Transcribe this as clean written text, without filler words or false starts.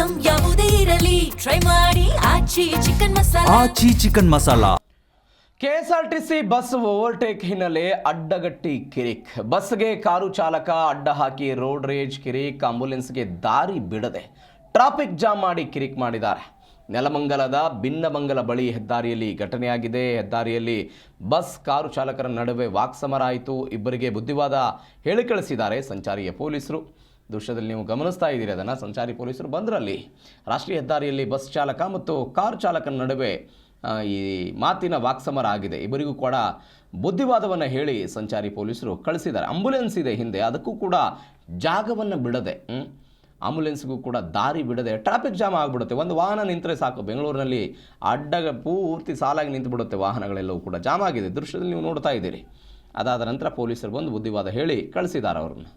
Item ಯಾವುದೇ ಇರಲಿ try ಮಾಡಿ Aachi chicken masala. KSRTC bus overtake ಹಿನ್ನೆಲೆ ಅಡ್ಡಗಟ್ಟಿ ಕಿರಿಕ್. ಬಸ್ಗೆ ಕಾರು ಚಾಲಕ ಅಡ್ಡ ಹಾಕಿ ರೋಡ್ ರೇಜ್ ಕಿರಿಕ್. ಆಂಬ್ಯುಲೆನ್ಸ್ಗೆ ದಾರಿ ಬಿಡದೆ ಟ್ರಾಫಿಕ್ ಜಾಮ್ ಮಾಡಿ ಕಿರಿಕ್ ಮಾಡಿದ್ದಾರೆ. ನೆಲಮಂಗಲದ ಭಿನ್ನಮಂಗಲ ಬಳಿ ಹೆದ್ದಾರಿಯಲ್ಲಿ ಘಟನೆಯಾಗಿದೆ. ಹೆದ್ದಾರಿಯಲ್ಲಿ ಬಸ್ ಕಾರು ಚಾಲಕರ ನಡುವೆ ವಾಕ್ಸಮರ ಆಯಿತು. ಇಬ್ಬರಿಗೆ ಬುದ್ಧಿವಾದ ಹೇಳಿ ಕಳಿಸಿದ್ದಾರೆ ಸಂಚಾರಿಯ ಪೊಲೀಸರು. ದೃಶ್ಯದಲ್ಲಿ ನೀವು ಗಮನಿಸ್ತಾ ಇದ್ದೀರಿ ಅದನ್ನು. ಸಂಚಾರಿ ಪೊಲೀಸರು ಬಂದರಲ್ಲಿ ರಾಷ್ಟ್ರೀಯ ಹೆದ್ದಾರಿಯಲ್ಲಿ ಬಸ್ ಚಾಲಕ ಮತ್ತು ಕಾರು ಚಾಲಕನ ನಡುವೆ ಈ ಮಾತಿನ ವಾಕ್ಸಮರ ಆಗಿದೆ. ಇಬ್ಬರಿಗೂ ಕೂಡ ಬುದ್ಧಿವಾದವನ್ನು ಹೇಳಿ ಸಂಚಾರಿ ಪೊಲೀಸರು ಕಳಿಸಿದ್ದಾರೆ. ಆಂಬ್ಯುಲೆನ್ಸ್ ಇದೆ ಹಿಂದೆ, ಅದಕ್ಕೂ ಕೂಡ ಜಾಗವನ್ನು ಬಿಡದೆ, ಆಂಬ್ಯುಲೆನ್ಸ್ಗೂ ಕೂಡ ದಾರಿ ಬಿಡದೆ ಟ್ರಾಫಿಕ್ ಜಾಮ್ ಆಗಿಬಿಡುತ್ತೆ. ಒಂದು ವಾಹನ ನಿಂತರೆ ಸಾಕು, ಬೆಂಗಳೂರಿನಲ್ಲಿ ಪೂರ್ತಿ ಸಾಲಾಗಿ ನಿಂತು ಬಿಡುತ್ತೆ, ವಾಹನಗಳೆಲ್ಲವೂ ಕೂಡ ಜಾಮ್ ಆಗಿದೆ. ದೃಶ್ಯದಲ್ಲಿ ನೀವು ನೋಡ್ತಾ ಇದ್ದೀರಿ. ಅದಾದ ನಂತರ ಪೊಲೀಸರು ಬಂದು ಬುದ್ಧಿವಾದ ಹೇಳಿ ಕಳಿಸಿದ್ದಾರೆ ಅವ್ರನ್ನ.